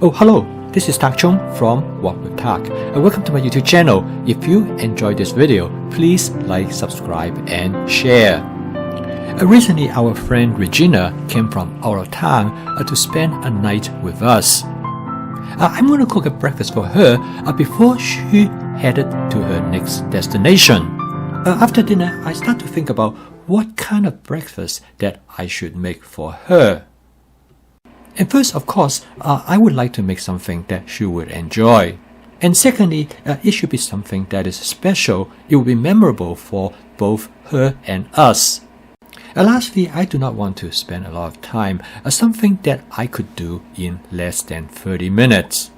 Oh, hello, this is Tak Chung from Walk with Tak. Welcome to my YouTube channel. If you enjoyed this video, please like, subscribe, and share. Recently, our friend Regina came from out of town to spend a night with us. I'm going to cook a breakfast for her before she headed to her next destination. After dinner, I start to think about what kind of breakfast that I should make for her. And first, of course, I would like to make something that she would enjoy. And secondly, it should be something that is special. It will be memorable for both her and us. Lastly, I do not want to spend a lot of time, something that I could do in less than 30 minutes.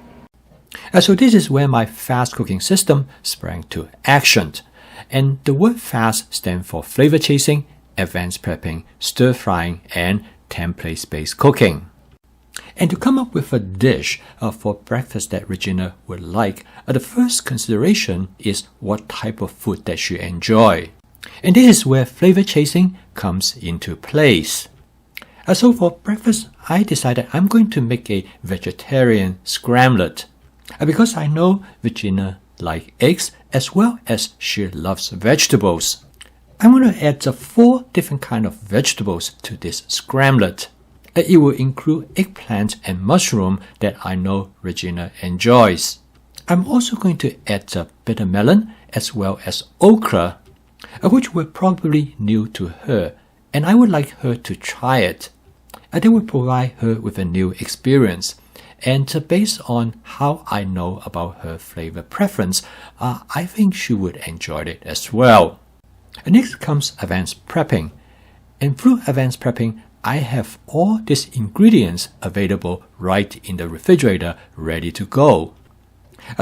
So this is where my fast cooking system sprang to action. And the word fast stands for flavor chasing, advanced prepping, stir frying, and template-based cooking. And to come up with a dish for breakfast that Regina would like, the first consideration is what type of food that she enjoys. And this is where flavor chasing comes into place. So for breakfast, I decided I'm going to make a vegetarian scramblet. Because I know Regina likes eggs as well as she loves vegetables. I'm going to add 4 different kinds of vegetables to this scramblet. It will include eggplant and mushroom that I know Regina enjoys. I'm also going to add bitter melon as well as okra, which were probably new to her, and I would like her to try it. They will provide her with a new experience, and based on how I know about her flavor preference, I think she would enjoy it as well. Next comes advanced prepping, and through advanced prepping, I have all these ingredients available right in the refrigerator ready to go.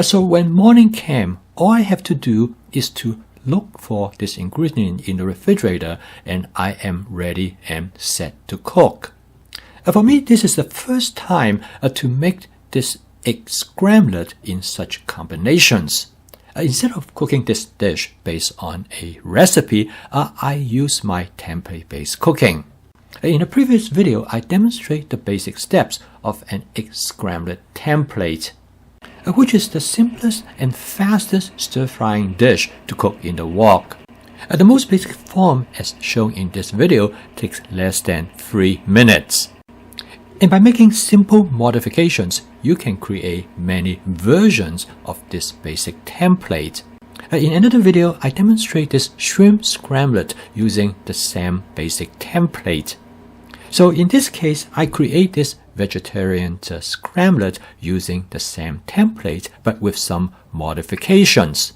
So when morning came, all I have to do is to look for this ingredient in the refrigerator and I am ready and set to cook. For me, this is the first time to make this egg scramblet in such combinations. Instead of cooking this dish based on a recipe, I use my template-based cooking. In a previous video, I demonstrate the basic steps of an egg scramblet template, which is the simplest and fastest stir-frying dish to cook in the wok. The most basic form, as shown in this video, takes less than 3 minutes. And by making simple modifications, you can create many versions of this basic template. In another video, I demonstrate this shrimp scramblet using the same basic template. So in this case, I create this vegetarian scramblet using the same template but with some modifications.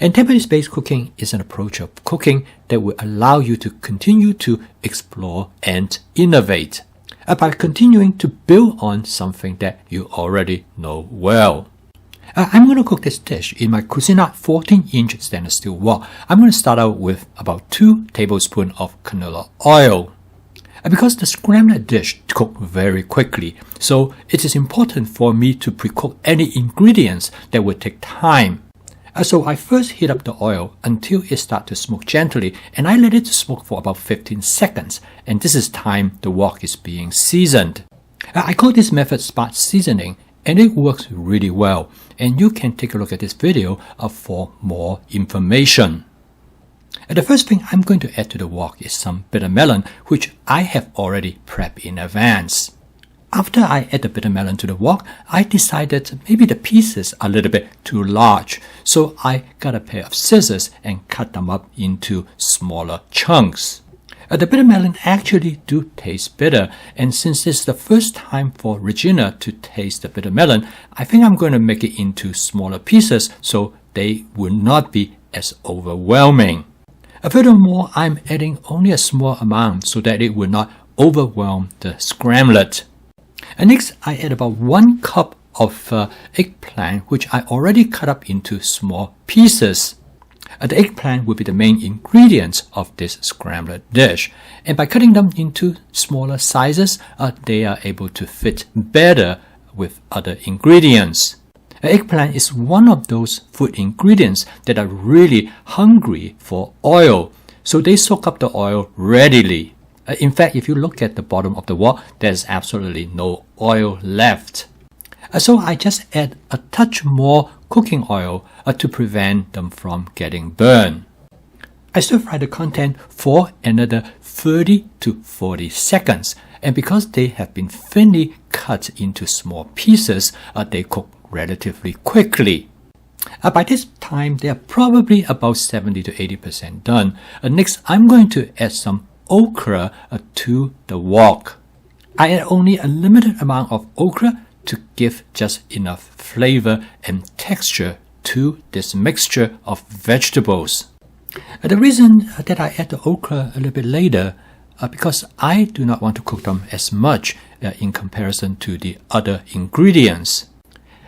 And template-based cooking is an approach of cooking that will allow you to continue to explore and innovate by continuing to build on something that you already know well. I'm going to cook this dish in my Culinary 14-inch stainless steel wok. I'm going to start out with about 2 tablespoons of canola oil. Because the scramblet dish cooks very quickly, so it is important for me to pre-cook any ingredients that will take time. So I first heat up the oil until it starts to smoke gently, and I let it smoke for about 15 seconds, and this is time the wok is being seasoned. I call this method spot seasoning, and it works really well, and you can take a look at this video for more information. The first thing I'm going to add to the wok is some bitter melon, which I have already prepped in advance. After I add the bitter melon to the wok, I decided maybe the pieces are a little bit too large, so I got a pair of scissors and cut them up into smaller chunks. The bitter melon actually do taste bitter, and since it's the first time for Regina to taste the bitter melon, I think I'm going to make it into smaller pieces so they will not be as overwhelming. Furthermore, I'm adding only a small amount so that it will not overwhelm the scramblet. And next, I add about 1 cup of eggplant, which I already cut up into small pieces. The eggplant will be the main ingredients of this scramblet dish. And by cutting them into smaller sizes, they are able to fit better with other ingredients. Eggplant is one of those food ingredients that are really hungry for oil, so they soak up the oil readily. In fact, if you look at the bottom of the wok, there's absolutely no oil left. So I just add a touch more cooking oil to prevent them from getting burned. I stir fry the content for another 30 to 40 seconds, and because they have been thinly cut into small pieces, they cook relatively quickly. By this time, they are probably about 70 to 80% done. Next, I'm going to add some okra to the wok. I add only a limited amount of okra to give just enough flavor and texture to this mixture of vegetables. The reason that I add the okra a little bit later because I do not want to cook them as much in comparison to the other ingredients.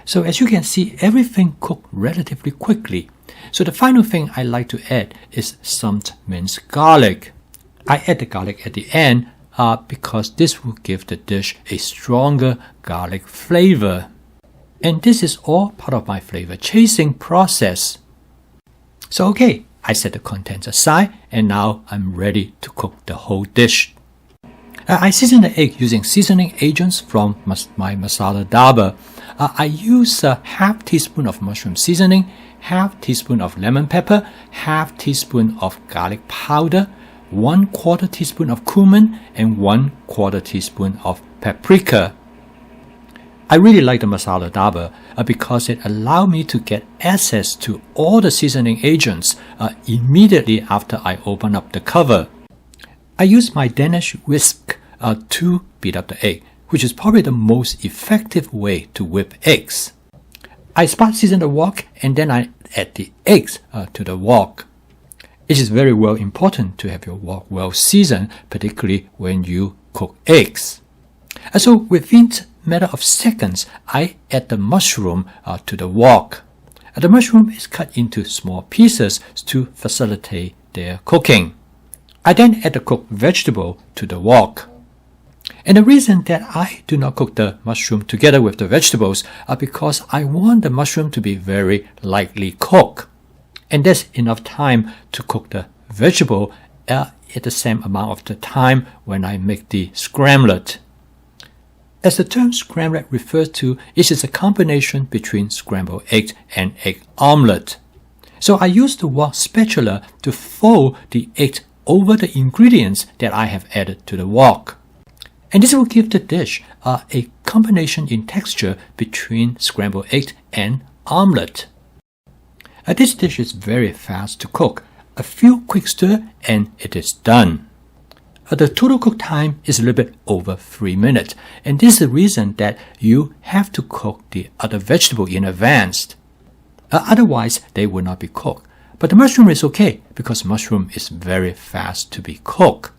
So as you can see, everything cooked relatively quickly. So the final thing I like to add is some minced garlic. I add the garlic at the end because this will give the dish a stronger garlic flavor. And this is all part of my flavor chasing process. So okay, I set the contents aside and now I'm ready to cook the whole dish. I season the egg using seasoning agents from my masala daba. I use a half teaspoon of mushroom seasoning, half teaspoon of lemon pepper, half teaspoon of garlic powder, 1/4 teaspoon of cumin, and 1/4 teaspoon of paprika. I really like the masala daba because it allowed me to get access to all the seasoning agents immediately after I open up the cover. I use my Danish whisk to beat up the egg, which is probably the most effective way to whip eggs. I spot season the wok and then I add the eggs to the wok. It is very important to have your wok well seasoned, particularly when you cook eggs. So within a matter of seconds, I add the mushroom to the wok. The mushroom is cut into small pieces to facilitate their cooking. I then add the cooked vegetable to the wok. And the reason that I do not cook the mushroom together with the vegetables are because I want the mushroom to be very lightly cooked. And there's enough time to cook the vegetable at the same amount of the time when I make the scramblette. As the term scramblet refers to, it is a combination between scrambled eggs and egg omelette. So I use the wok spatula to fold the eggs over the ingredients that I have added to the wok. And this will give the dish a combination in texture between scrambled eggs and omelette. This dish is very fast to cook. A few quick stir and it is done. The total cook time is a little bit over 3 minutes, and this is the reason that you have to cook the other vegetable in advance. Otherwise, they will not be cooked. But the mushroom is okay because mushroom is very fast to be cooked.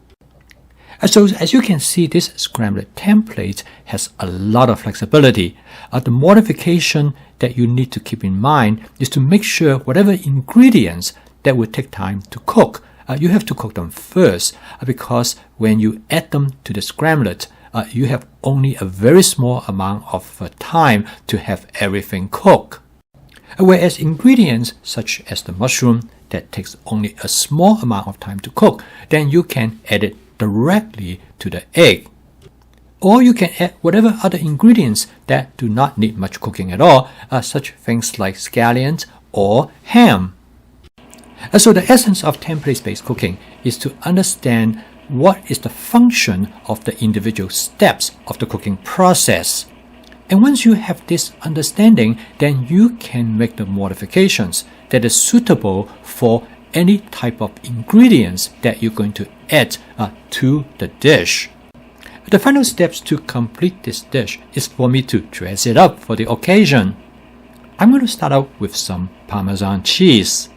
So as you can see, this scramblet template has a lot of flexibility. The modification that you need to keep in mind is to make sure whatever ingredients that will take time to cook, you have to cook them first because when you add them to the scramblet, you have only a very small amount of time to have everything cooked. Whereas ingredients such as the mushroom that takes only a small amount of time to cook, then you can add it directly to the egg. Or you can add whatever other ingredients that do not need much cooking at all, such things like scallions or ham. So the essence of template-based cooking is to understand what is the function of the individual steps of the cooking process. And once you have this understanding, then you can make the modifications that is suitable for any type of ingredients that you're going to add to the dish. The final steps to complete this dish is for me to dress it up for the occasion. I'm going to start out with some Parmesan cheese.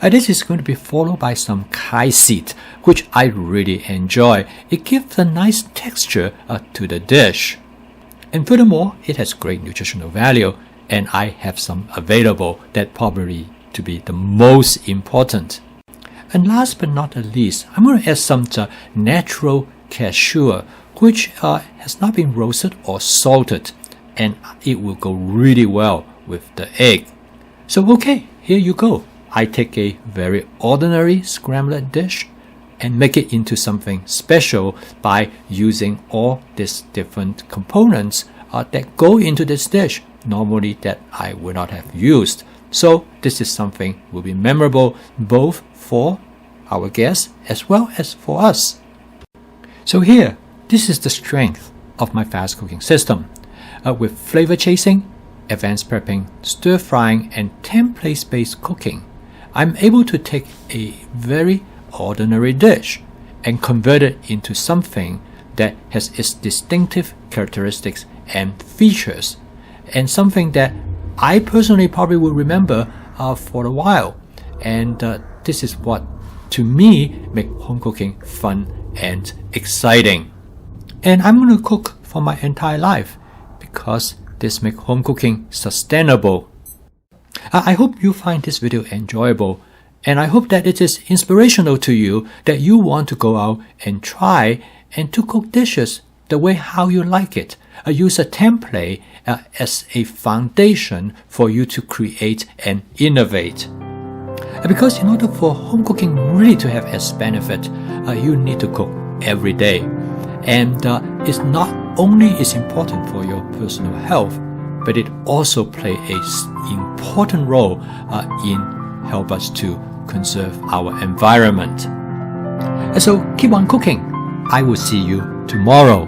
This is going to be followed by some kaisit, which I really enjoy. It gives a nice texture to the dish. And furthermore, it has great nutritional value, and I have some available that probably to be the most important. And last but not the least, I'm going to add some natural cashew, which has not been roasted or salted, and it will go really well with the egg. So okay, here you go. I take a very ordinary scramblet dish and make it into something special by using all these different components that go into this dish normally that I would not have used. So this is something will be memorable both for our guests as well as for us. So here, this is the strength of my fast cooking system. With flavor chasing, advanced prepping, stir frying, and template-based cooking, I'm able to take a very ordinary dish and convert it into something that has its distinctive characteristics and features, and something that I personally probably will remember for a while. And this is what, to me, make home cooking fun and exciting. And I'm going to cook for my entire life because this makes home cooking sustainable. I hope you find this video enjoyable, and I hope that it is inspirational to you, that you want to go out and try and to cook dishes the way how you like it. Use a template as a foundation for you to create and innovate. Because in order for home cooking really to have its benefit, you need to cook every day. And it's not only is important for your personal health, but it also plays an important role in help us to conserve our environment. And so keep on cooking. I will see you tomorrow.